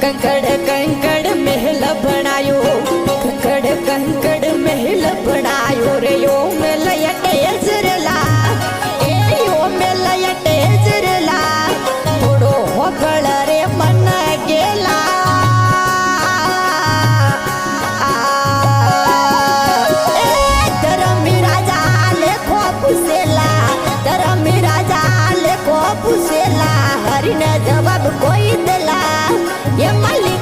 कंकड़ महल बनायो कंकड़ महल बनायो रे यो मेल टेजरला ए यो मेल टेजरला थोड़ो होगळ रे मन गेला धरमी राजा लेखो पुसेला धरमी राजा लेखो पुसेला हरिने जवाब कोई देला ये माली